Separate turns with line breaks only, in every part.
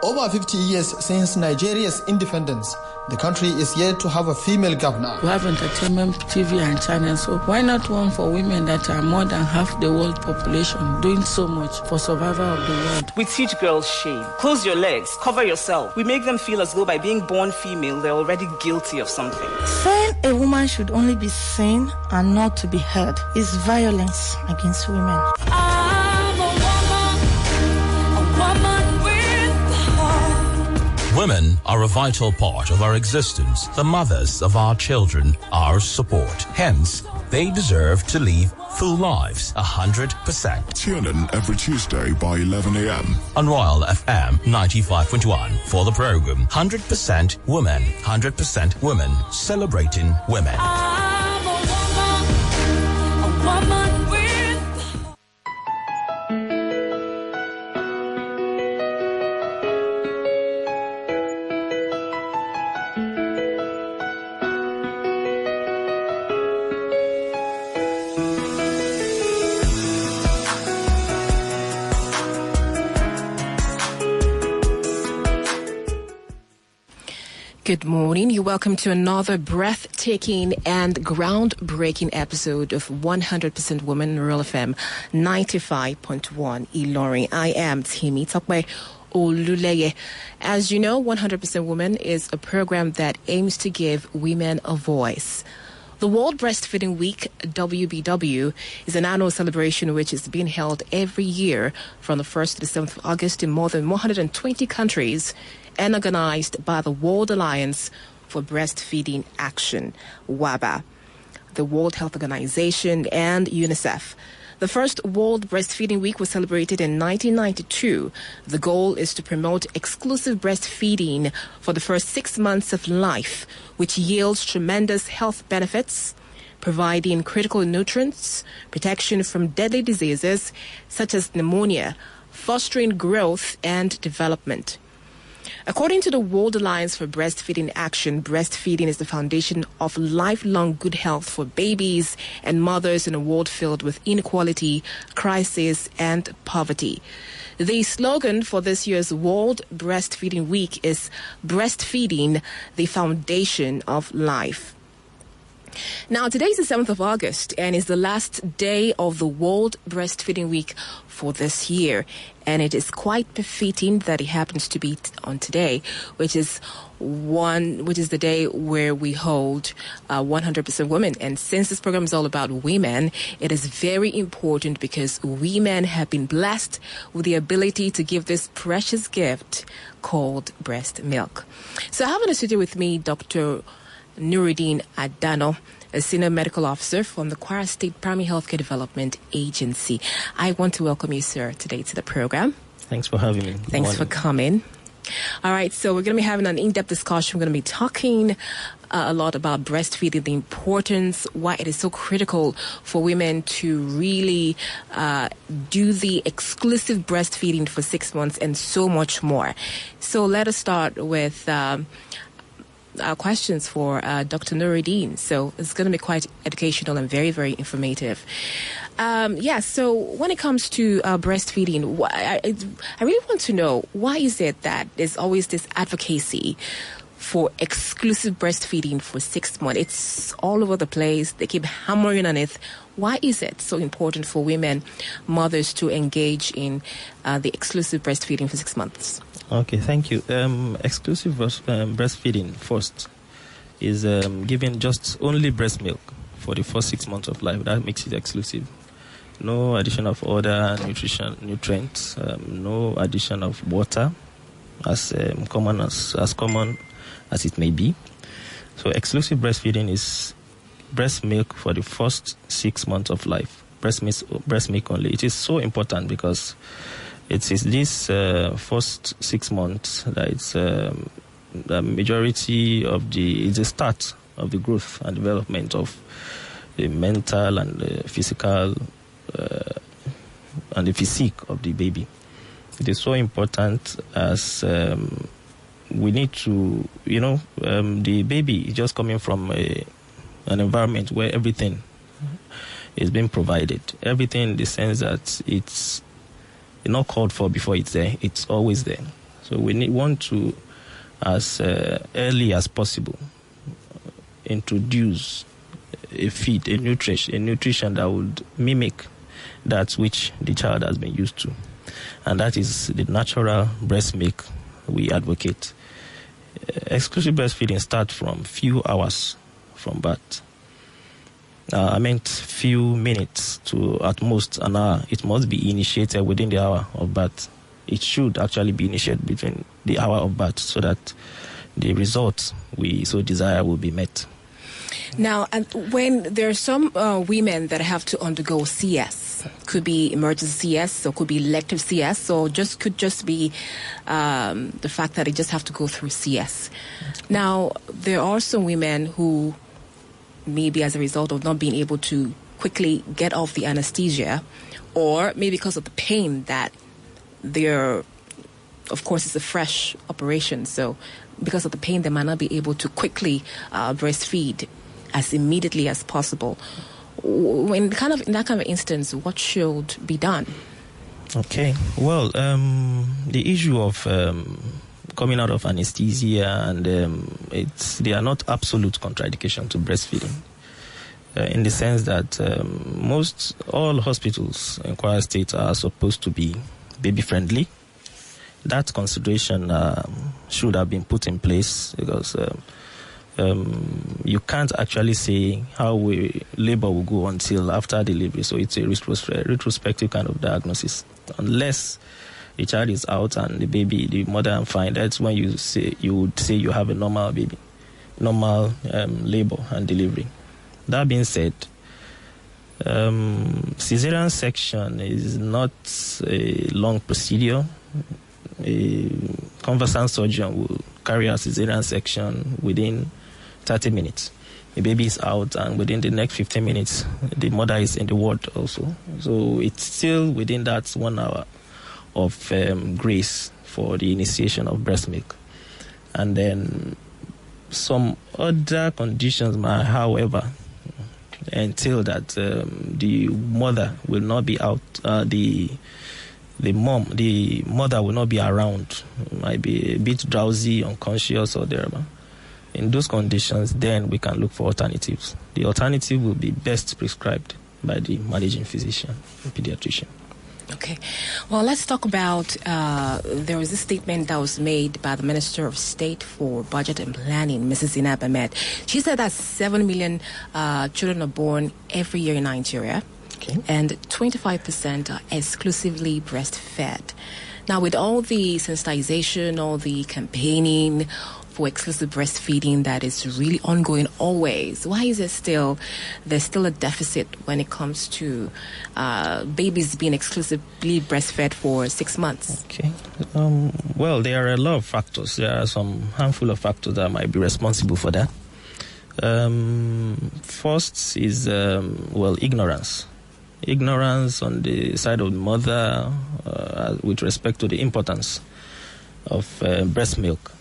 Over 50 years since Nigeria's independence, the country is yet to have a female governor.
We have entertainment, TV and channels, so why not one for women that are more than half the world population, doing so much for survival of the world?
We teach girls shame. Close your legs, cover yourself. We make them feel as though by being born female, they're already guilty of something.
Saying a woman should only be seen and not to be heard is violence against women.
Women are a vital part of our existence, the mothers of our children, our support. Hence, they deserve to live full lives, 100%.
Tune in every Tuesday by 11 a.m.
on Royal FM 95.1 for the program 100% Women, 100% Women, celebrating women.
I'm a woman with...
Good morning. You're welcome to another breathtaking and groundbreaking episode of 100% Women Royal FM 95.1 Ilorin. I am Temitope Oluleye. As you know, 100% Women is a program that aims to give women a voice. The World Breastfeeding Week, WBW, is an annual celebration which is being held every year from the 1st to the 7th of August in more than 120 countries and organized by the World Alliance for Breastfeeding Action, WABA, the World Health Organization, and UNICEF. The first World Breastfeeding Week was celebrated in 1992. The goal is to promote exclusive breastfeeding for the first 6 months of life, which yields tremendous health benefits, providing critical nutrients, protection from deadly diseases such as pneumonia, fostering growth and development. According to the World Alliance for Breastfeeding Action, breastfeeding is the foundation of lifelong good health for babies and mothers in a world filled with inequality, crises, and poverty. The slogan for this year's World Breastfeeding Week is Breastfeeding, the Foundation of Life. Now, today is the 7th of August and is the last day of the World Breastfeeding Week for this year. And it is quite befitting that it happens to be on today, which is the day where we hold 100% women. And since this program is all about women, it is very important because women have been blessed with the ability to give this precious gift called breast milk. So I have in the studio with me Dr. Nurudeen Adana, a senior medical officer from the Kwara State Primary Healthcare Development Agency. I want to welcome you, sir, today to the program.
Thanks for having me.
Thanks for coming. All right, so we're going to be having an in-depth discussion. We're going to be talking a lot about breastfeeding, the importance, why it is so critical for women to really do the exclusive breastfeeding for 6 months and so much more. So let us start with questions for Dr. Nurudeen. So it's going to be quite educational and very, very informative. So when it comes to breastfeeding, I really want to know, why is it that there's always this advocacy for exclusive breastfeeding for 6 months? It's all over the place. They keep hammering on it. Why is it so important for women, mothers, to engage in the exclusive breastfeeding for 6 months?
Okay, thank you. Exclusive breastfeeding first is giving just only breast milk for the first 6 months of life. That makes it exclusive. No addition of other nutrients, no addition of water, as common as it may be. So exclusive breastfeeding is breast milk for the first 6 months of life. Breast milk only. It is so important because it is this first 6 months that it's the majority of it's the start of the growth and development of the mental and the physical and the physique of the baby. It is so important as we need to, the baby is just coming from an environment where everything is being provided. Everything in the sense that it's not called for before it's there. It's always there. So we want to, as early as possible, introduce a feed, a nutrition that would mimic that which the child has been used to. And that is the natural breast milk we advocate. Exclusive breastfeeding starts from few hours from birth. I meant few minutes to at most an hour. It must be initiated within the hour of birth. It should actually be initiated between the hour of birth so that the results we so desire will be met.
Now, when there are some women that have to undergo CS, could be emergency CS, or could be elective CS, or could just be the fact that they just have to go through CS. Now, there are some women who, maybe as a result of not being able to quickly get off the anesthesia, or maybe because of the pain that they're, of course, it's a fresh operation, so because of the pain, they might not be able to quickly breastfeed as immediately as possible. In that kind of instance, what should be done?
Okay. Well, the issue of coming out of anesthesia and they are not absolute contraindication to breastfeeding, in the sense that all hospitals in Kwara State are supposed to be baby friendly. That consideration should have been put in place, because you can't actually say how labor will go until after delivery. So it's a retrospective kind of diagnosis. Unless the child is out and the mother and fine, that's when you would say you have a normal baby, normal labor and delivery. That being said, cesarean section is not a long procedure. A conversant surgeon will carry out cesarean section within 30 minutes. The baby is out, and within the next 15 minutes, the mother is in the ward also. So it's still within that 1 hour of grace for the initiation of breast milk. And then some other conditions might, however, entail that the mother will not be out, the mother will not be around, might be a bit drowsy, unconscious, or thereabout. In those conditions, then we can look for alternatives. The alternative will be best prescribed by the managing physician, the pediatrician.
Okay. Well, let's talk about, there was a statement that was made by the Minister of State for Budget and Planning, Mrs. Zainab Ahmed. She said that 7 million children are born every year in Nigeria. Okay. And 25% are exclusively breastfed. Now, with all the sensitization, all the campaigning for exclusive breastfeeding that is really ongoing always, why is there's still a deficit when it comes to babies being exclusively breastfed for 6 months?
Okay. Well, there are a lot of factors. There are some handful of factors that might be responsible for that. First is, ignorance. Ignorance on the side of the mother with respect to the importance of breast milk.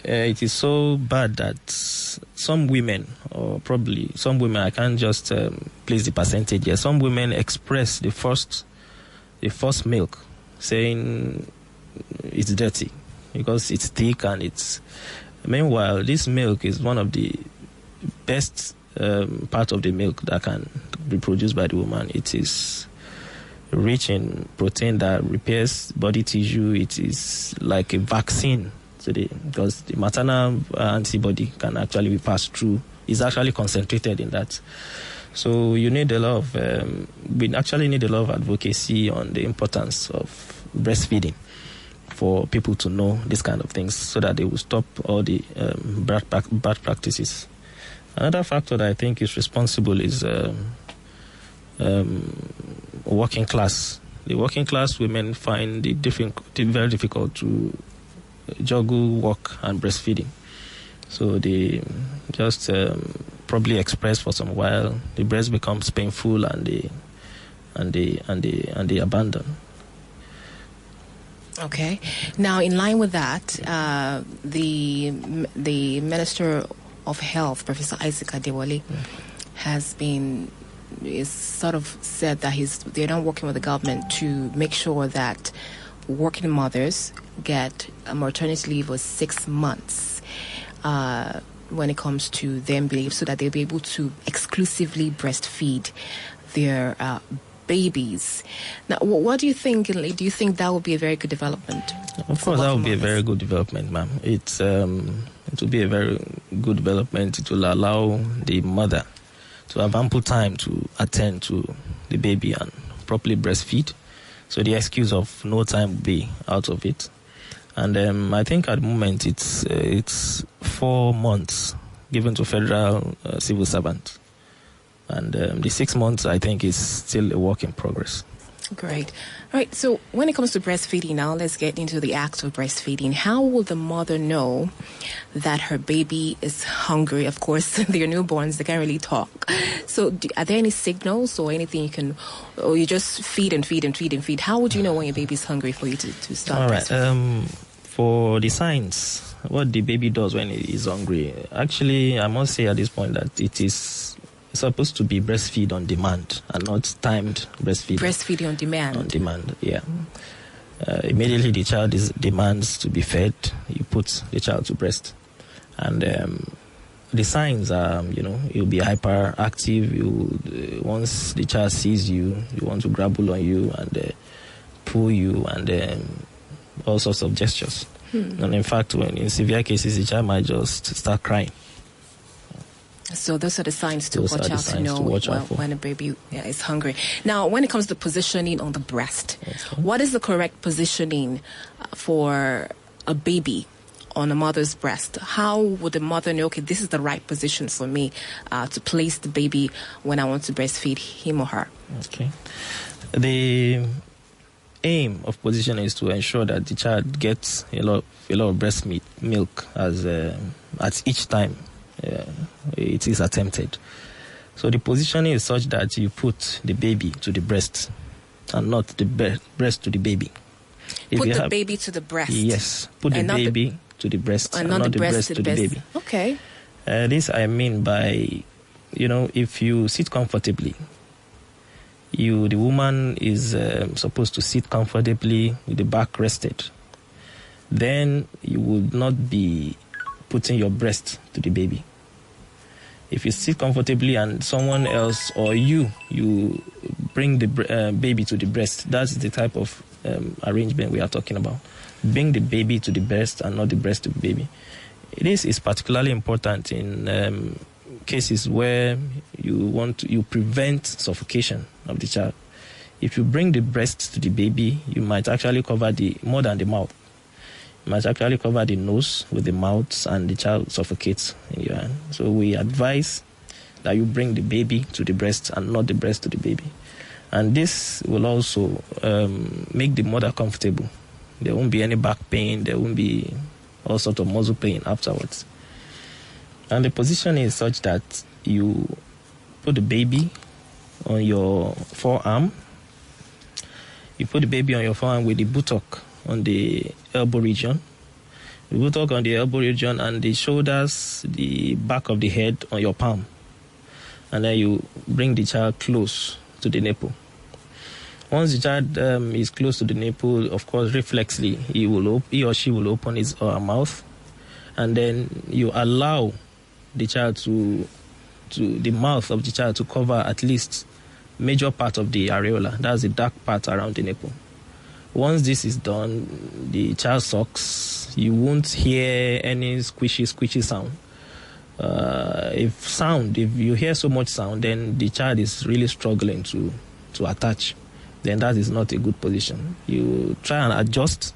It is so bad that some women, I can't just place the percentage here, some women express the first milk saying it's dirty because it's thick and it's... Meanwhile, this milk is one of the best part of the milk that can be produced by the woman. It is rich in protein that repairs body tissue. It is like a vaccine because the maternal antibody can actually be passed through. It's actually concentrated in that. So you need a lot of, we actually need a lot of advocacy on the importance of breastfeeding for people to know these kind of things so that they will stop all the bad practices. Another factor that I think is responsible is working class. The working class women find it very difficult to juggle work and breastfeeding. So they just probably express for some while. The breast becomes painful and they abandon.
Okay. Now, in line with that, the Minister of Health, Professor Isaac Adewale, is sort of said that they're not working with the government to make sure that working mothers get a maternity leave of 6 months when it comes to them being so that they'll be able to exclusively breastfeed their babies. Now, what do you think? Do you think that would be a very good development?
Of course, that would be a very good development, ma'am. It will be a very good development. It will allow the mother to have ample time to attend to the baby and properly breastfeed. So the excuse of no time will be out of it. And I think at the moment it's 4 months given to federal civil servants. And the 6 months, I think, is still a work in progress.
Great. All right, so when it comes to breastfeeding now, let's get into the act of breastfeeding. How will the mother know that her baby is hungry? Of course, they're newborns, they can't really talk. So are there any signals or anything you can, or you just feed and feed and feed and feed? How would you know when your baby's hungry for you to start
All right.
breastfeeding?
For the signs, what the baby does when it is hungry, actually, I must say at this point that it is supposed to be breastfeed on demand and not timed breastfeeding.
Breastfeeding on demand.
On demand, yeah. Immediately the child demands to be fed, you put the child to breast. And the signs are, you'll be hyperactive. Once the child sees you, you want to grapple on you and pull you and all sorts of gestures. And in fact, in severe cases, the child might just start crying.
So those are the signs to watch out to know when a baby is hungry. Now, when it comes to positioning on the breast, what is the correct positioning for a baby on a mother's breast? How would the mother know, okay, this is the right position for me to place the baby when I want to breastfeed him or her?
Okay. The aim of positioning is to ensure that the child gets a lot of breast milk at each time it is attempted. So the positioning is such that you put the baby to the breast and not the breast to the baby.
Put the baby to the breast?
Yes. Put the baby to the breast and not the breast to the baby.
Okay.
This I mean by, if you sit comfortably, the woman is supposed to sit comfortably with the back rested. Then you would not be putting your breast to the baby. If you sit comfortably and someone else or you bring the baby to the breast, that's the type of arrangement we are talking about. Bring the baby to the breast and not the breast to the baby. This is particularly important in cases where you prevent suffocation of the child. If you bring the breast to the baby, you might actually cover more than the mouth. You might actually cover the nose with the mouth and the child suffocates in your hand. So we advise that you bring the baby to the breast and not the breast to the baby. And this will also make the mother comfortable. There won't be any back pain. There won't be all sorts of muscle pain afterwards. And the position is such that you put the baby on your forearm. You put the baby on your forearm with the buttock on the elbow region. The buttock on the elbow region and the shoulders, the back of the head on your palm. And then you bring the child close to the nipple. Once the child is close to the nipple, of course, reflexly, he or she will open his or her mouth. And then you allow the child to the mouth of the child to cover at least major part of the areola. That's the dark part around the nipple. Once this is done, the child sucks. You won't hear any squishy sound. If you hear so much sound, then the child is really struggling to attach. Then that is not a good position. You try and adjust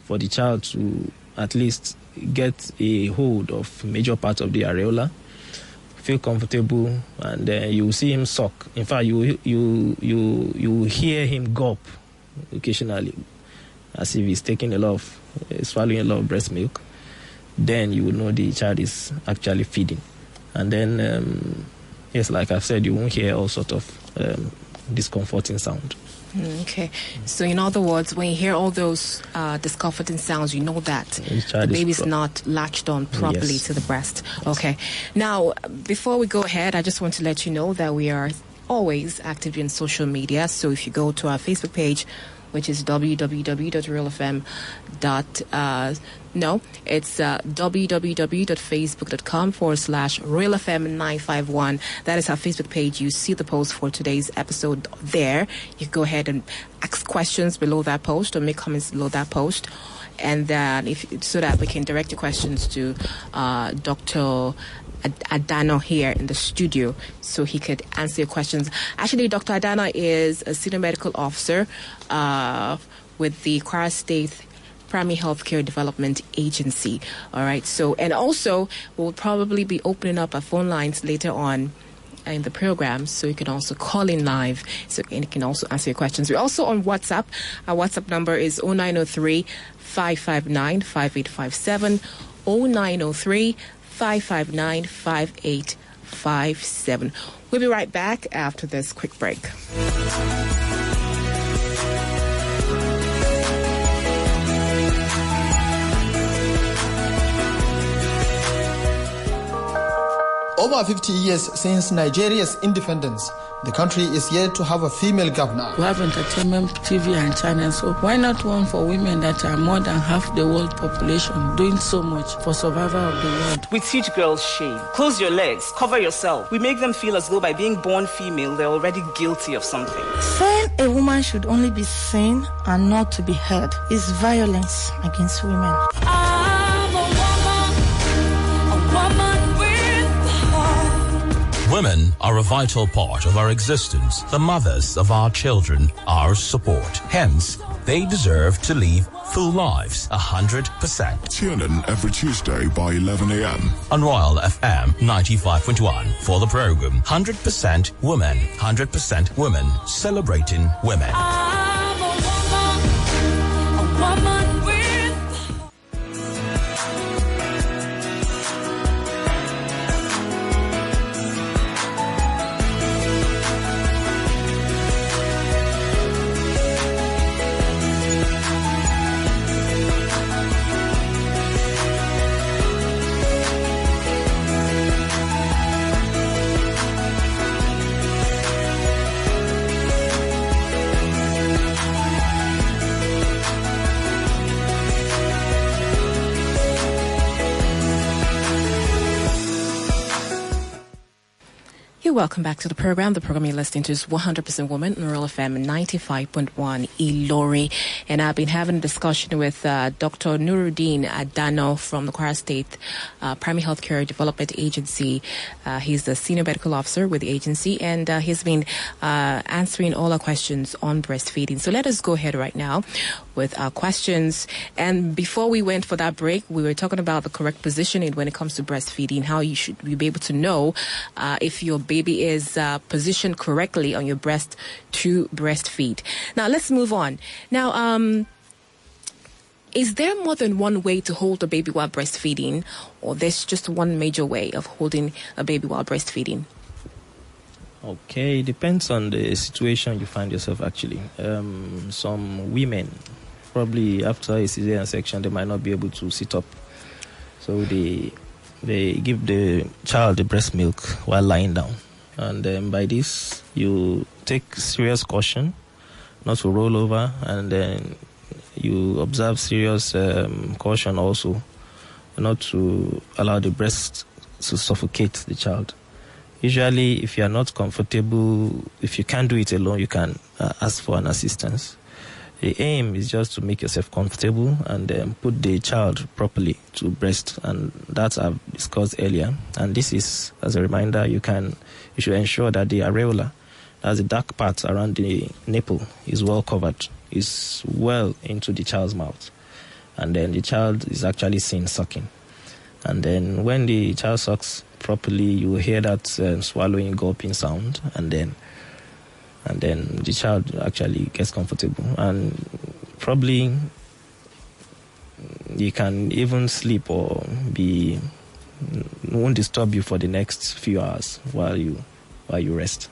for the child to at least get a hold of major part of the areola, feel comfortable, and then you will see him suck. In fact, you hear him gulp occasionally, as if he's taking swallowing a lot of breast milk. Then you will know the child is actually feeding. And then, yes, like I've said, you won't hear all sort of discomforting sound.
Okay. So in other words, when you hear all those discomforting sounds, you know that the baby's not latched on properly to the breast. Okay. Now, before we go ahead, I just want to let you know that we are always active in social media. So if you go to our Facebook page, which is www.realfm. It's www.facebook.com/realfm951. That is our Facebook page. You see the post for today's episode there. You can go ahead and ask questions below that post or make comments below that post. And so that we can direct your questions to Dr. Adana here in the studio so he could answer your questions. Actually, Dr. Adana is a senior medical officer with the Kwara State Primary Healthcare Development Agency. All right. So, and also we'll probably be opening up our phone lines later on in the program, so you can also call in live, and you can also answer your questions. We're also on WhatsApp. Our WhatsApp number is 0903-559-5857, 0903-559-5857. We'll be right back after this quick break.
Over 50 years since Nigeria's independence, the country is yet to have a female governor.
We have entertainment, TV and channels, so why not one for women that are more than half the world population, doing so much for survival of the world?
We teach girls shame. Close your legs, cover yourself. We make them feel as though by being born female, they're already guilty of something.
Saying a woman should only be seen and not to be heard is violence against women.
I'm a woman with a heart.
Women are a vital part of our existence, the mothers of our children, our support. Hence, they deserve to live full lives, 100%.
Tune in every Tuesday by 11 a.m.
On Royal FM 95.1 for the program 100% Women, 100% Women, celebrating women.
I'm a woman with
Welcome back to the program. The program you're listening to is 100% Woman on World FM 95.1 Ilorin. And I've been having a discussion with Dr. Nurudeen Adana from the Kwara State Primary Healthcare Development Agency. He's the senior medical officer with the agency, and he's been answering all our questions on breastfeeding. So let us go ahead right now with our questions. And before we went for that break, we were talking about the correct positioning when it comes to breastfeeding, how you should be able to know if your baby is positioned correctly on your breast to breastfeed. Now, let's move on. Now, is there more than one way to hold a baby while breastfeeding, or there's just one major way of holding a baby while breastfeeding?
Okay, it depends on the situation you find yourself actually. Some women, probably after a cesarean section, they might not be able to sit up. So they give the child the breast milk while lying down. And by this, you take serious caution not to roll over, and then you observe serious caution also not to allow the breast to suffocate the child. Usually, if you are not comfortable, if you can't do it alone, you can ask for an assistance. The aim is just to make yourself comfortable and put the child properly to breast, and that I've discussed earlier. And this is, as a reminder, you should ensure that the areola, that's the dark part around the nipple, is well covered, is well into the child's mouth. And then the child is actually seen sucking. And then when the child sucks properly, you will hear that swallowing, gulping sound, and then the child actually gets comfortable. And probably you can even sleep or won't disturb you for the next few hours while you rest.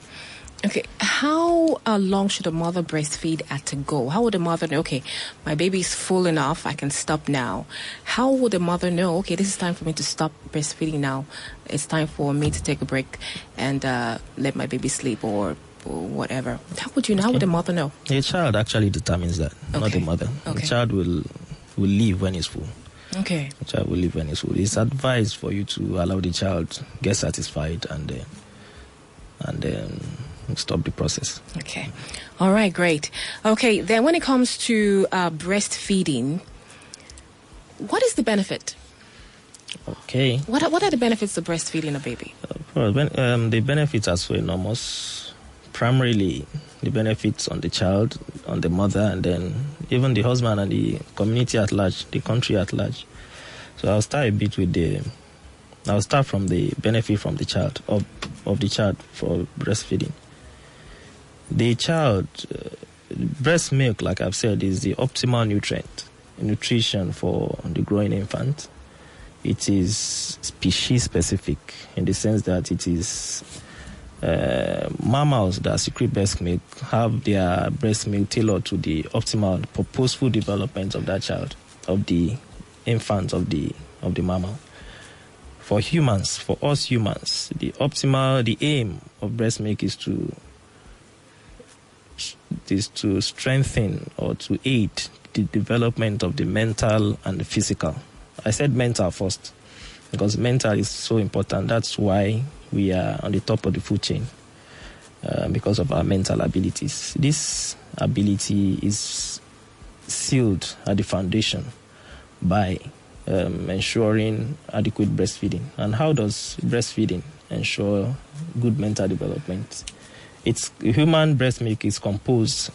Okay, how long should a mother breastfeed at a go? How would a mother know, okay, my baby is full enough, I can stop now? How would a mother know, okay, this is time for me to stop breastfeeding now. It's time for me to take a break and let my baby sleep or whatever. How would you know? How would the mother know?
The child actually determines that, not the mother.
Okay.
The child will leave when it's full.
Okay.
The child will leave when it's full. It's advised for you to allow the child get satisfied and then stop the process.
Okay. All right, great. Okay, then when it comes to breastfeeding, what is the benefit?
Okay.
What are the benefits of breastfeeding a baby?
The benefits are so enormous. Primarily, the benefits on the child, on the mother, and then even the husband and the community at large, the country at large. So I'll start from the benefit from the child, of the child for breastfeeding. The child, breast milk, like I've said, is the optimal nutrition for the growing infant. It is species specific in the sense that it is mammals that secrete breast milk have their breast milk tailored to the optimal purposeful development of that child, of the infant, of the mammal. For humans, for us humans, the aim of breast milk is to strengthen or to aid the development of the mental and the physical. I said mental first because mental is so important. That's why we are on the top of the food chain, because of our mental abilities. This ability is sealed at the foundation by ensuring adequate breastfeeding. And how does breastfeeding ensure good mental development? Human breast milk is composed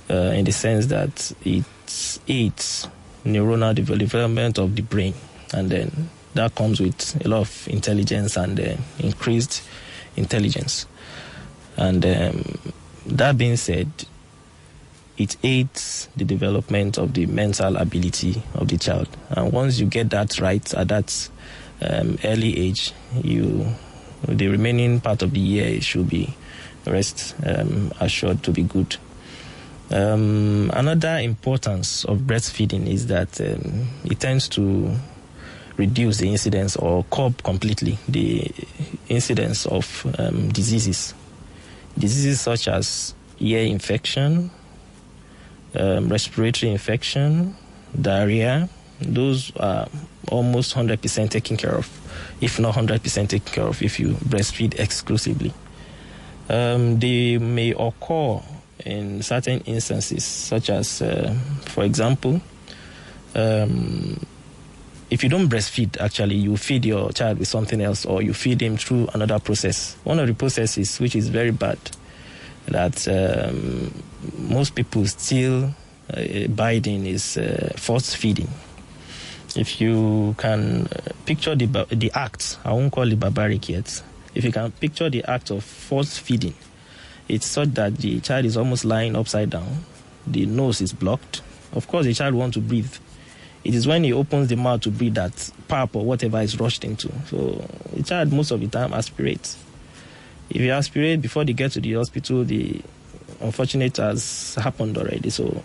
in the sense that it aids neuronal development of the brain, and then that comes with a lot of intelligence and increased intelligence. And that being said, it aids the development of the mental ability of the child. And once you get that right at that early age, the remaining part of the year should be rest assured to be good. Another importance of breastfeeding is that it tends to reduce the incidence or curb completely the incidence of diseases such as ear infection, respiratory infection, diarrhea. Those are almost 100% taken care of, if not 100% taken care of, if you breastfeed exclusively. They may occur in certain instances, such as, for example, if you don't breastfeed, actually, you feed your child with something else, or you feed him through another process. One of the processes, which is very bad, that most people still abide in, is force feeding. If you can picture the act, I won't call it barbaric yet. If you can picture the act of force feeding, it's such that the child is almost lying upside down. The nose is blocked. Of course, the child wants to breathe. It is when he opens the mouth to breathe that pap or whatever is rushed into. So the child most of the time aspirates. If you aspirate before they get to the hospital, the unfortunate has happened already. So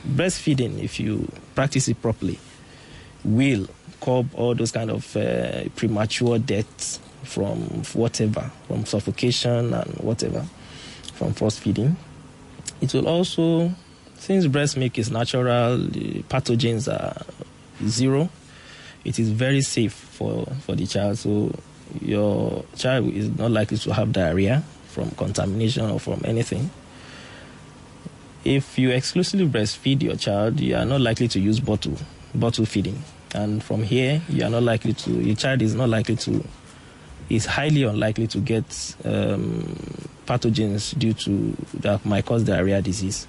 breastfeeding, if you practice it properly, will curb all those kind of premature deaths from whatever, from suffocation and whatever, from force feeding. It will also, since breast milk is natural, the pathogens are zero, it is very safe for the child. So your child is not likely to have diarrhea from contamination or from anything. If you exclusively breastfeed your child, you are not likely to use bottle feeding. And from here, your child is highly unlikely to get pathogens that might cause diarrhea disease.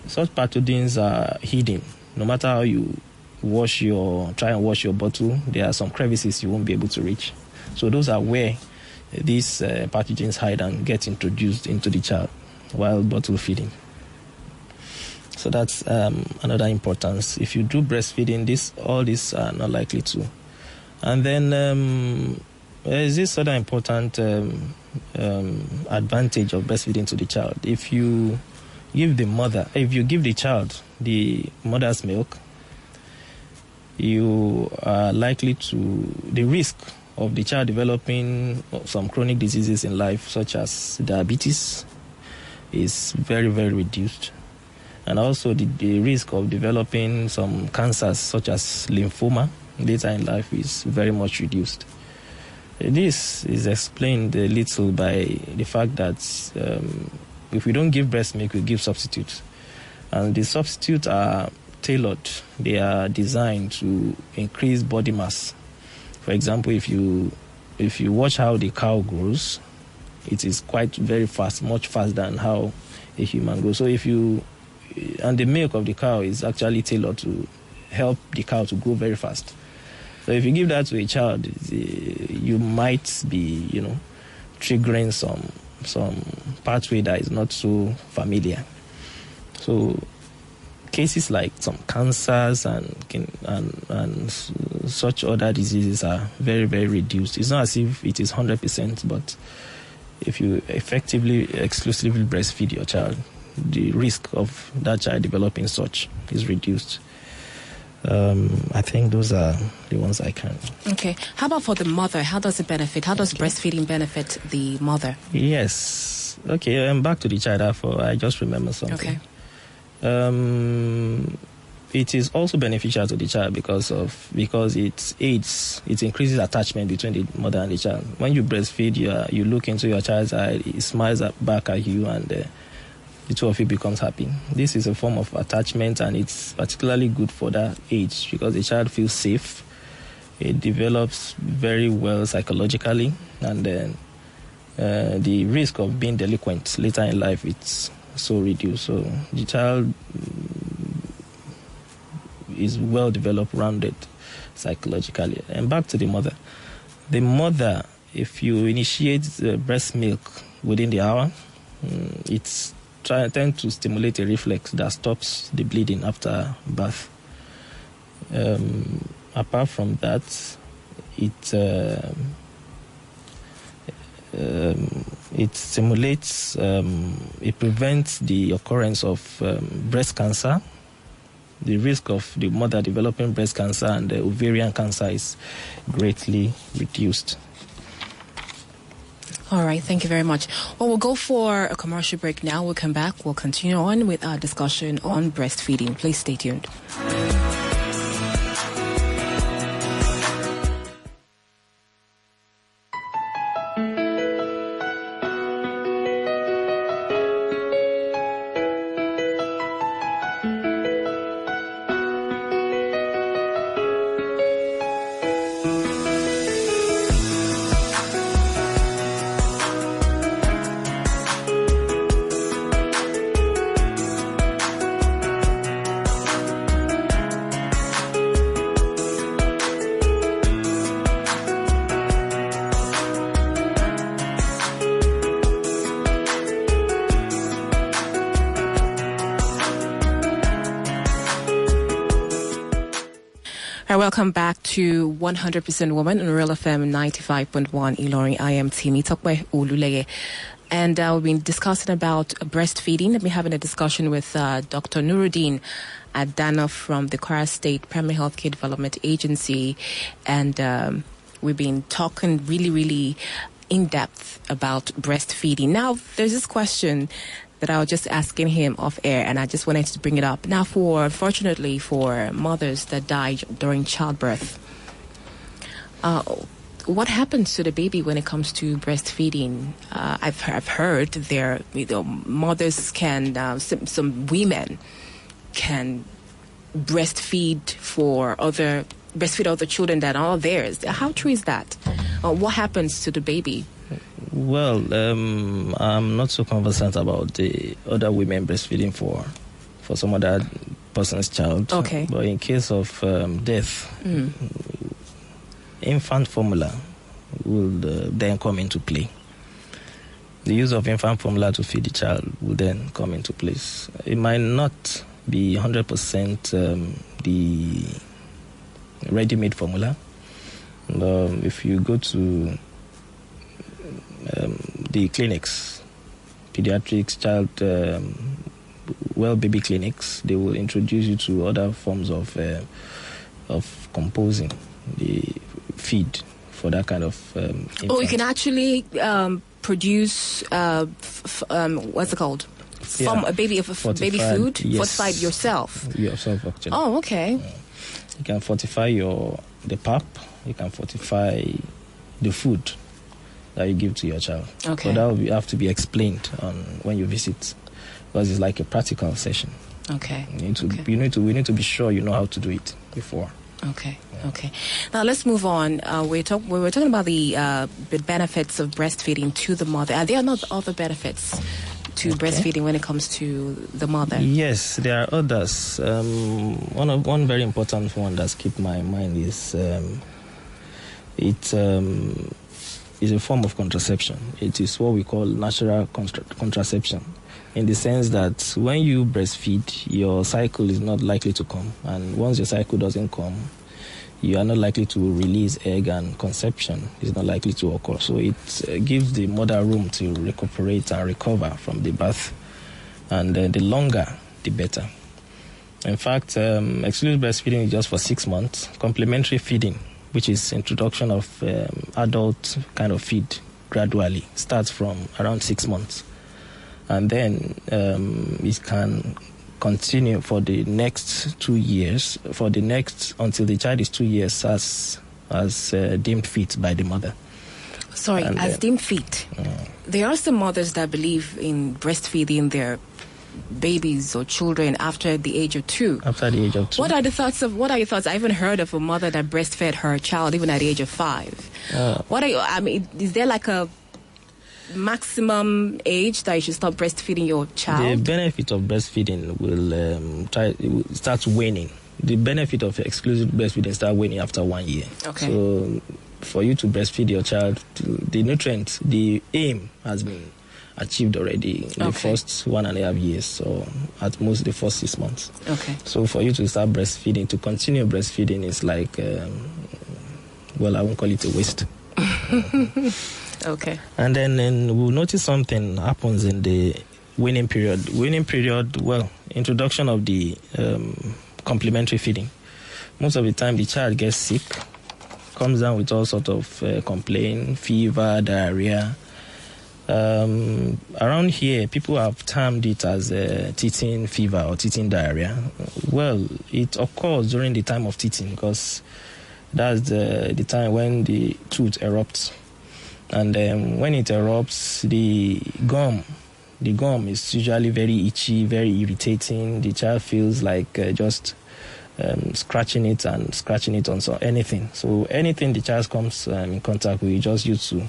Such pathogens are hidden. No matter how you try and wash your bottle, there are some crevices you won't be able to reach. So those are where these pathogens hide and get introduced into the child while bottle feeding. So that's another importance. If you do breastfeeding, all these are not likely to. And then there is this other important advantage of breastfeeding to the child. If you give the child the mother's milk, you are likely to, the risk of the child developing some chronic diseases in life, such as diabetes, is very, very reduced. And also the risk of developing some cancers, such as lymphoma, later in life is very much reduced. This is explained a little by the fact that if we don't give breast milk, we give substitutes. And the substitutes are tailored. They are designed to increase body mass. For example, if you watch how the cow grows, it is quite very fast, much faster than how a human grows. So and the milk of the cow is actually tailored to help the cow to grow very fast. So if you give that to a child, you might be, triggering some pathway that is not so familiar. So cases like some cancers and such other diseases are very, very reduced. It's not as if it is 100%, but if you effectively, exclusively breastfeed your child, the risk of that child developing such is reduced. I think those are the ones I can.
Okay. How about for the mother? How does it benefit? How does breastfeeding benefit the mother?
Yes. Okay, back to the child. I just remember something.
Okay.
It is also beneficial to the child because it increases attachment between the mother and the child. When you breastfeed, you look into your child's eye, it smiles back at you, and the two of you becomes happy. This is a form of attachment, and it's particularly good for that age because the child feels safe. It develops very well psychologically, and then the risk of being delinquent later in life, it's so reduced. So the child is well developed, rounded psychologically. And back to the mother. The mother, if you initiate breast milk within the hour, it's tend to stimulate a reflex that stops the bleeding after birth. Apart from that, it stimulates, it prevents the occurrence of breast cancer. The risk of the mother developing breast cancer and ovarian cancer is greatly reduced.
All right, thank you very much. Well, we'll go for a commercial break now. We'll come back. We'll continue on with our discussion on breastfeeding. Please stay tuned. Welcome back to 100% Woman on Real FM 95.1 Ilorin. I am Temitope Oluleye. And we've been discussing about breastfeeding. We've been having a discussion with Dr. Nurudeen Adana from the Kwara State Primary Healthcare Development Agency. And we've been talking really, really in depth about breastfeeding. Now, there's this question that I was just asking him off air, and I just wanted to bring it up. Now, fortunately for mothers that die during childbirth, what happens to the baby when it comes to breastfeeding? I've heard there, mothers can, some women can breastfeed other children that are theirs. How true is that? What happens to the baby?
Well, I'm not so conversant about the other women breastfeeding for some other person's child.
Okay.
But in case of death, infant formula will then come into play. The use of infant formula to feed the child will then come into place. It might not be 100% the ready-made formula. If you go to the clinics, pediatrics, child baby clinics, they will introduce you to other forms of composing the feed for that kind of
Oh, you can actually produce, what's it called? From a baby baby food?
Yes.
Fortified yourself?
Yourself, actually.
Oh, okay.
You can fortify the pap. You can fortify the food that you give to your child.
Okay.
So that will have to be explained when you visit, because it's like a practical session.
Okay.
We need to be sure you know how to do it before.
Okay. Okay. Now let's move on. We were talking about the benefits of breastfeeding to the mother. Are there not other benefits to breastfeeding when it comes to the mother?
Yes, there are others. One very important one that's kept my mind is it is a form of contraception. It is what we call natural contraception, in the sense that when you breastfeed, your cycle is not likely to come. And once your cycle doesn't come, you are not likely to release egg, and conception is not likely to occur. So it gives the mother room to recuperate and recover from the birth. And the longer, the better. In fact, exclusive breastfeeding is just for 6 months. Complementary feeding, which is introduction of adult kind of feed gradually, starts from around 6 months. And then it can continue for the next 2 years, until the child is 2 years as deemed fit by the mother.
Sorry, and as deemed fit. There are some mothers that believe in breastfeeding their babies or children after the age of 2.
After the age of 2.
What are your thoughts? I even heard of a mother that breastfed her child even at the age of 5. Is there like a maximum age that you should stop breastfeeding your child?
The benefit of breastfeeding will start waning. The benefit of exclusive breastfeeding start waning after 1 year.
Okay.
So for you to breastfeed your child, the nutrients, the aim has been achieved already in the first 1.5 years, so at most the first 6 months.
Okay.
So for you to start breastfeeding, to continue breastfeeding is like, I won't call it a waste.
Okay.
And then we'll notice something happens in the weaning period. Weaning period, introduction of the complementary feeding. Most of the time the child gets sick, comes down with all sorts of complaint, fever, diarrhea. Around here, people have termed it as teething fever or teething diarrhea. Well, it occurs during the time of teething, because that's the time when the tooth erupts. And when it erupts, the gum is usually very itchy, very irritating. The child feels like just scratching it on anything. So anything the child comes in contact with, you just use to.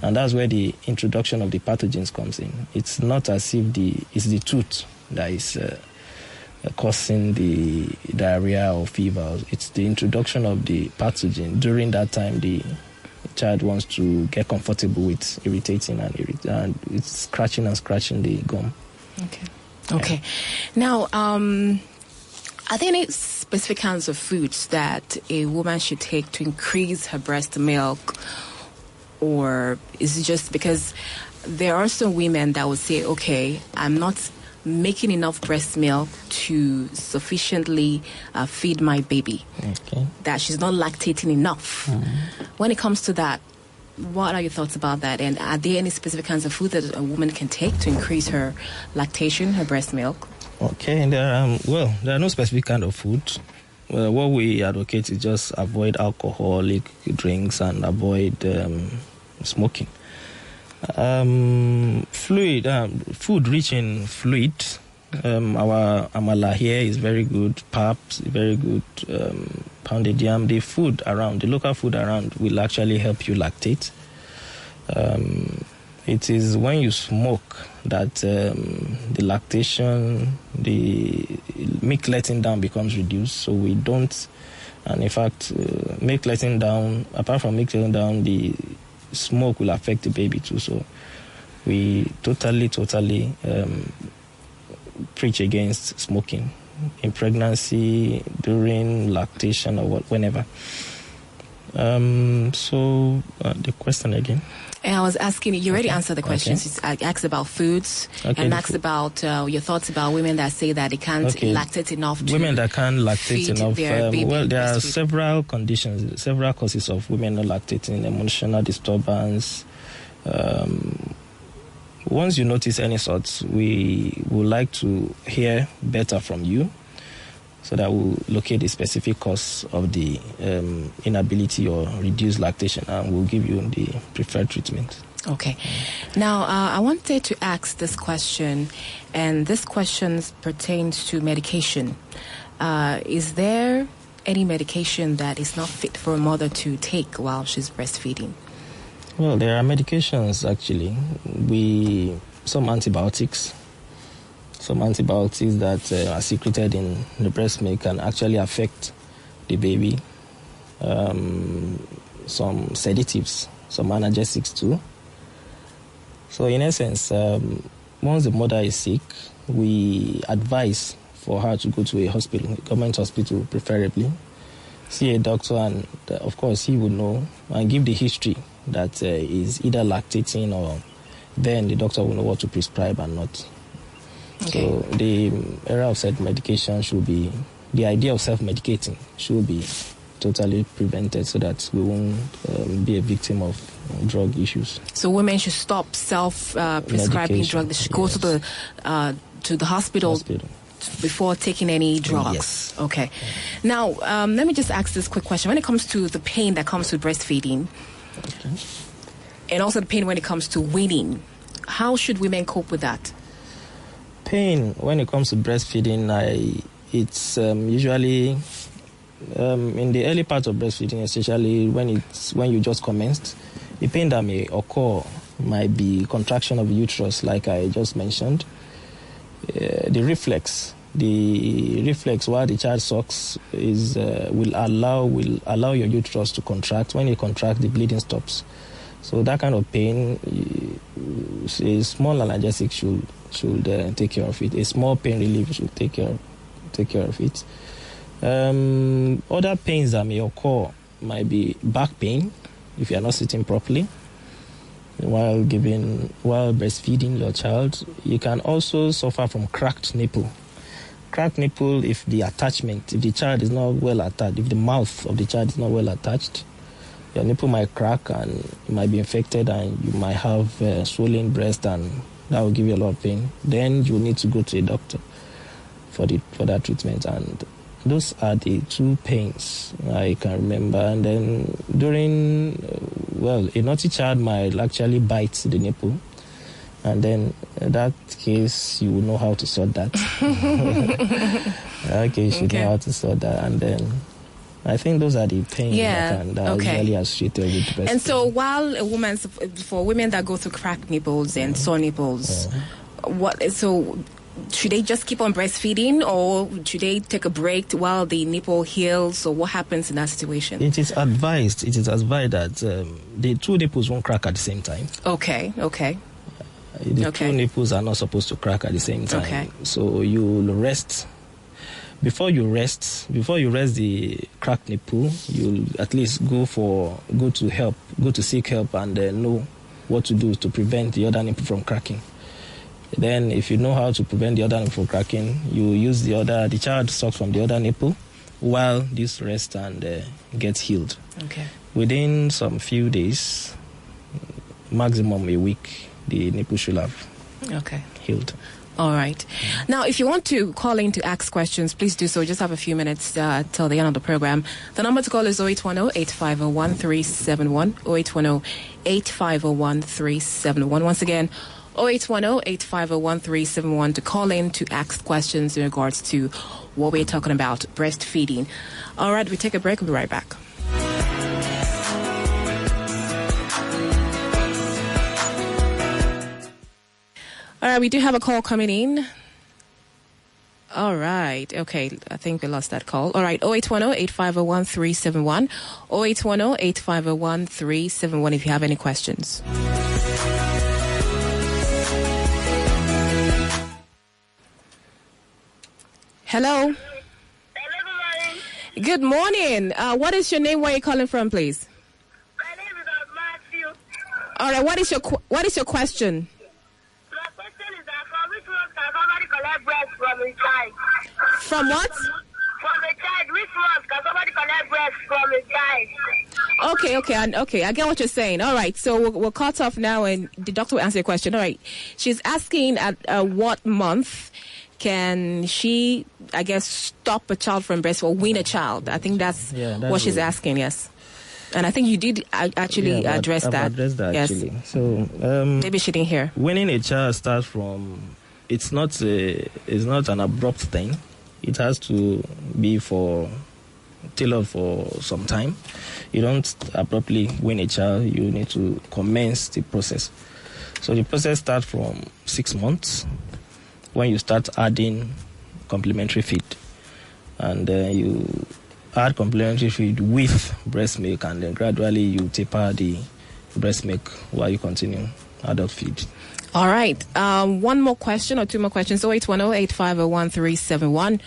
And that's where the introduction of the pathogens comes in. It's not as if it's the tooth that is causing the diarrhea or fever. It's the introduction of the pathogen. During that time, the child wants to get comfortable with irritating and it's scratching the gum.
Okay. Now, are there any specific kinds of foods that a woman should take to increase her breast milk? Or is it just because there are some women that would say, okay, I'm not making enough breast milk to sufficiently feed my baby, that she's not lactating enough. When it comes to that, what are your thoughts about that? And are there any specific kinds of food that a woman can take to increase her lactation, her breast milk?
Okay, there are no specific kind of food. What we advocate is just avoid alcoholic drinks and avoid smoking. Food rich in fluid. Our amala here is very good. Paps, very good. Pounded yam. The local food around will actually help you lactate. It is when you smoke that the lactation, the milk letting down becomes reduced. So we don't, and in fact, milk letting down, apart from milk letting down, the smoke will affect the baby too. So we totally preach against smoking in pregnancy, during lactation, or whenever. The question again.
And I was asking you already answered the questions. I asked about foods and asked about your thoughts about women that say that they can't lactate enough.
Women that can't lactate enough.
Well,
there are several conditions, several causes of women not lactating: emotional disturbance. Once you notice any sorts, we would like to hear better from you, so that we'll locate the specific cause of the inability or reduced lactation, and we'll give you the preferred treatment.
Okay. Now, I wanted to ask this question, and this question pertains to medication. Is there any medication that is not fit for a mother to take while she's breastfeeding?
Well, there are medications, actually. Some antibiotics that are secreted in the breast milk can actually affect the baby. Some sedatives, some analgesics too. So in essence, once the mother is sick, we advise for her to go to a hospital, a government hospital preferably, see a doctor, and of course he would know and give the history that is either lactating, or then the doctor will know what to prescribe and not. Okay. So the era of self-medication should be, the idea of self-medicating should be totally prevented, so that we won't be a victim of drug issues.
So women should stop self-prescribing drugs. They should go to the hospital before taking any drugs.
Yes.
Okay. Now, let me just ask this quick question. When it comes to the pain that comes with breastfeeding, and also the pain when it comes to weaning, how should women cope with that?
Pain when it comes to breastfeeding, it's usually in the early part of breastfeeding, especially when you just commenced. The pain that may occur might be contraction of the uterus, like I just mentioned. The reflex while the child sucks will allow your uterus to contract. When it contracts, the bleeding stops. So that kind of pain, a small analgesic should take care of it. A small pain relief should take care of it. Other pains that may occur might be back pain if you are not sitting properly while breastfeeding your child. You can also suffer from cracked nipple. Cracked nipple if the child is not well attached, if the mouth of the child is not well attached, your nipple might crack and you might be infected, and you might have swollen breast, and that will give you a lot of pain. Then you need to go to a doctor for that treatment. And those are the two pains I can remember. And then a naughty child might actually bite the nipple. And then in that case, you will know how to sort that. Okay, you should know how to sort that. And then I think those are the pains that are usually associated with breastfeeding.
And so while for women that go through cracked nipples and sore nipples, should they just keep on breastfeeding, or should they take a break while the nipple heals, or what happens in that situation?
It is advised that the two nipples won't crack at the same time.
Okay.
The two nipples are not supposed to crack at the same time.
Okay.
So you'll rest. Before you rest the cracked nipple, you'll at least go to seek help, and know what to do to prevent the other nipple from cracking. Then if you know how to prevent the other nipple from cracking, you use the child sucks from the other nipple while this rests and gets healed.
Okay.
Within some few days, maximum a week, the nipple should have healed.
All right. Now, if you want to call in to ask questions, please do so. Just have a few minutes till the end of the program. The number to call is 0810-850-1371, 0810-850-1371. Once again, 0810-850-1371 to call in to ask questions in regards to what we're talking about, breastfeeding. All right, we take a break. We'll be right back. All right, we do have a call coming in. All right. Okay, I think we lost that call. All right, 0810-850-1371, 0810-850-1371 if you have any questions. Hello? Good morning. What is your name? Where are you calling from, please?
My name is Matthew.
All right. What is your question?
My question is that from which month can somebody collect breast from a child?
From what?
From a child. Which month can somebody collect breast from a child?
Okay. I get what you're saying. All right. So we'll cut off now, and the doctor will answer your question. All right. She's asking at what month can she, I guess, stop a child from breast or wean a child? I think that's what she's asking. Yes. And I think you did actually address that.
I've addressed that,
yes.
actually. So
maybe she didn't hear.
Weaning a child starts from. It's not an abrupt thing. It has to be tailored for some time. You don't abruptly wean a child. You need to commence the process. So the process starts from 6 months when you start adding complementary feed, and you add complementary feed with breast milk, and then gradually you taper the breast milk while you continue adult feed.
All right. One more question or two more questions. 0810-8501-371.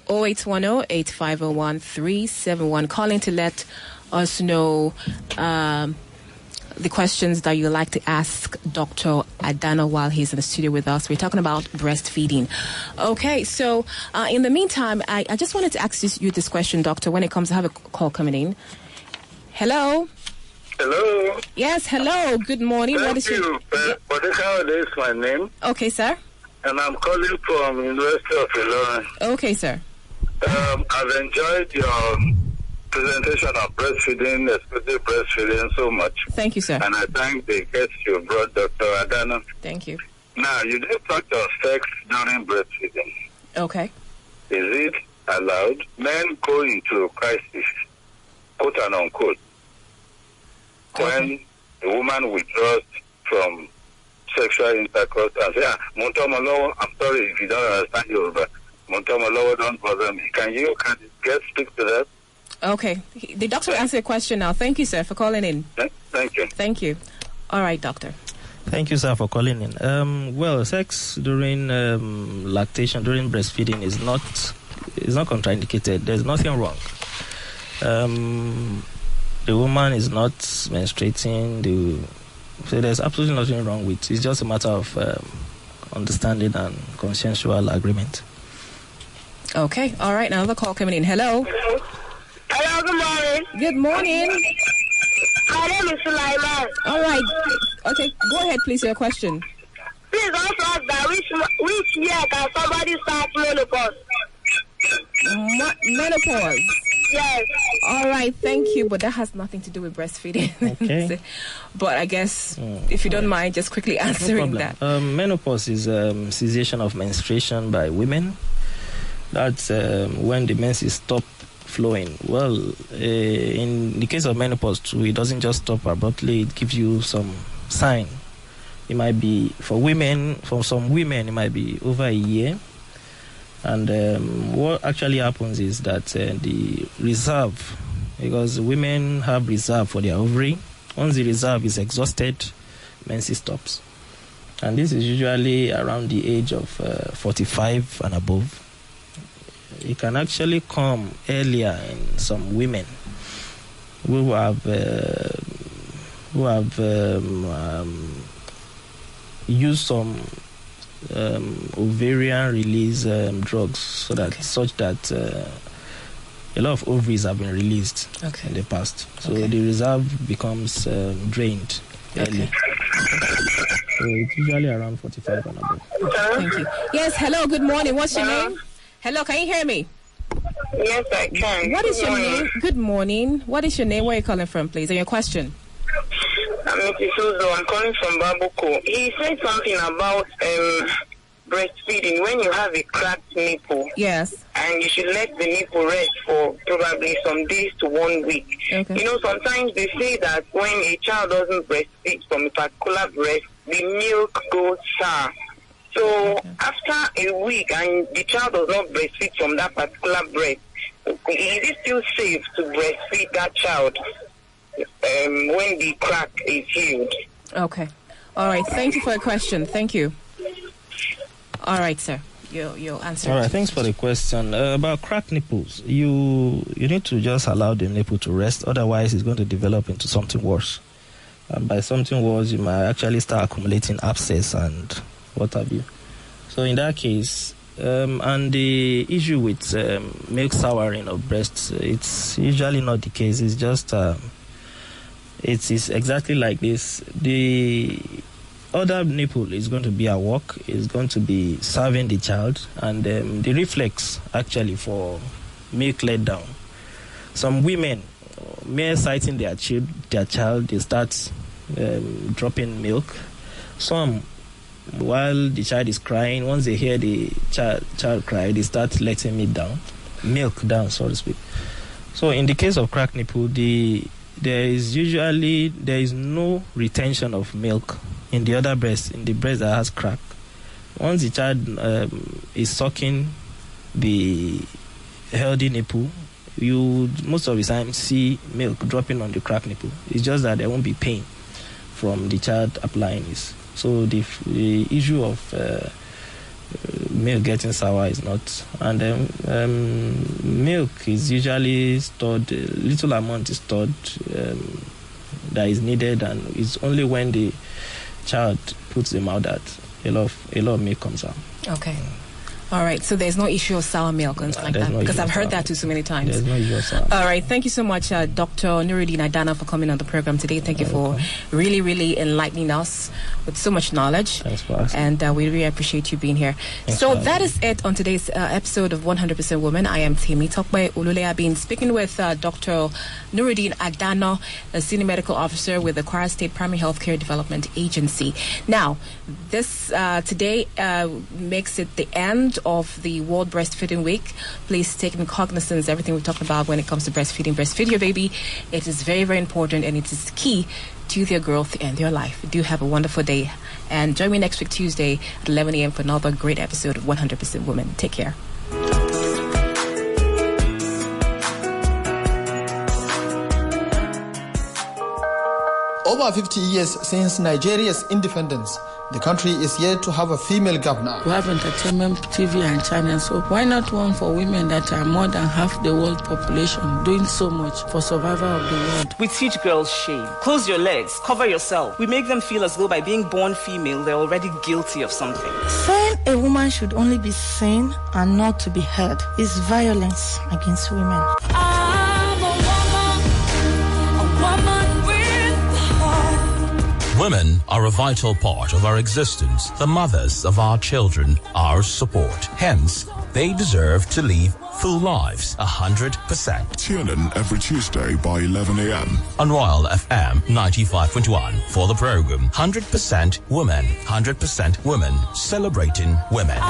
0810-8501-371. Calling to let us know the questions that you like to ask Dr. Adana while he's in the studio with us. We're talking about breastfeeding. Okay, so in the meantime, I just wanted to ask you this question, Doctor, when it comes to have a call coming in. Hello?
Hello?
Yes, hello. Good morning.
Thank
what is
you. Bodekawade is my name.
Okay, sir.
And I'm calling from University of Ilorin.
Okay, sir.
I've enjoyed your presentation of breastfeeding, especially breastfeeding, so much.
Thank you, sir.
And I thank the guest you brought, Dr. Adana.
Thank you.
Now, you did talk of sex during breastfeeding.
Okay.
Is it allowed? Men go into crisis, quote and unquote, when a woman withdraws from sexual intercourse and say, I'm sorry if you don't understand Yoruba. Don't bother me. Can you get speak to that?
Okay. The doctor will answer your question now. Thank you, sir, for calling in.
Thank you.
Thank you. All right, doctor.
Thank you, sir, for calling in. Well, sex during lactation, during breastfeeding is not contraindicated. There's nothing wrong. The woman is not menstruating. So there's absolutely nothing wrong with it. It's just a matter of understanding and consensual agreement.
Okay. All right. Now another call coming in. Hello.
Hello, good morning.
Good morning.
My name is Sulaiman.
All right. Okay. Go ahead, please. Your question.
Please also ask that which year can somebody start menopause?
Menopause.
Yes.
All right, thank you, but that has nothing to do with breastfeeding.
Okay.
But I guess if you don't mind, just quickly answering that.
Menopause is cessation of menstruation by women. That's when the menses stop flowing. Well, in the case of menopause too, it doesn't just stop abruptly. It gives you some sign. It might be for some women, it might be over a year. And what actually happens is that the reserve, because women have reserve for their ovary, once the reserve is exhausted, menses stops. And this is usually around the age of 45 and above. It can actually come earlier in some women who have used some ovarian release drugs, so that such that a lot of ovaries have been released in the past. So the reserve becomes drained early. So it's usually around 45 and above.
Thank you. Yes, hello, good morning. What's your name? Hello, can you hear me?
Yes, I can.
What is your name? Good morning. What is your name? Where are you calling from, please? And your question?
I'm Mrs. Uzo. I'm calling from Babuko. He said something about breastfeeding. When you have a cracked nipple,
yes,
and you should let the nipple rest for probably some days to 1 week.
Okay.
You know, sometimes they say that when a child doesn't breastfeed from a particular breast, the milk goes sour. So after a week and the child does not breastfeed from that particular breast, is it still safe to breastfeed that child when the crack is healed?
Okay. All right. Thank you for your question. Thank you. All right, sir. your answer.
All right, thanks for the question. About cracked nipples, you need to just allow the nipple to rest, otherwise it's going to develop into something worse. And by something worse, you might actually start accumulating abscess and what have you. So in that case, and the issue with milk souring of breasts, it's usually not the case. It's just, it's exactly like this. The other nipple is going to be at work, is going to be serving the child, and the reflex actually for milk let down. Some women, mere sighting their child, they start dropping milk. Some, while the child is crying, once they hear the child cry, they start letting milk down, so to speak. So in the case of cracked nipple, there is no retention of milk in the other breast, in the breast that has crack. Once the child is sucking the healthy nipple, you most of the time see milk dropping on the cracked nipple. It's just that there won't be pain from the child applying this. So the issue of milk getting sour is not. And milk is usually stored, a little amount is stored that is needed, and it's only when the child puts them out that a lot of milk comes out.
Okay. All right, so there's no issue of sour milk and like that, because I've heard that too so many times.
There's no issue of sour.
All right, thank you so much, Dr. Nurudeen Adana, for coming on the program today. Thank you for really, really enlightening us with so much knowledge.
Thanks for asking.
And we really appreciate you being here. So that is it on today's episode of 100% Women. I am Temitope Oluleye. I've been speaking with Dr. Nurudeen Adana, a senior medical officer with the Kwara State Primary Healthcare Development Agency. Now, this today makes it the end of the World Breastfeeding Week. Please take in cognizance everything we talked about when it comes to breastfeeding. Breastfeed your baby. It is very, very important, and it is key to their growth and their life. Do have a wonderful day, and join me next week Tuesday at 11 a.m. for another great episode of 100% Women. Take care.
Over 50 years since Nigeria's independence, the country is yet to have a female governor.
We have entertainment, TV and channels, so why not one for women that are more than half the world population, doing so much for survival of the world?
We teach girls shame. Close your legs, cover yourself. We make them feel as though by being born female, they're already guilty of something.
Saying a woman should only be seen and not to be heard is violence against women.
I'm a woman with a heart.
Women are a vital part of our existence, the mothers of our children, our support. Hence, they deserve to live full lives, 100%.
Tune in every Tuesday by 11 a.m.
On Royal FM 95.1 for the program 100% Women, 100% Women, celebrating women.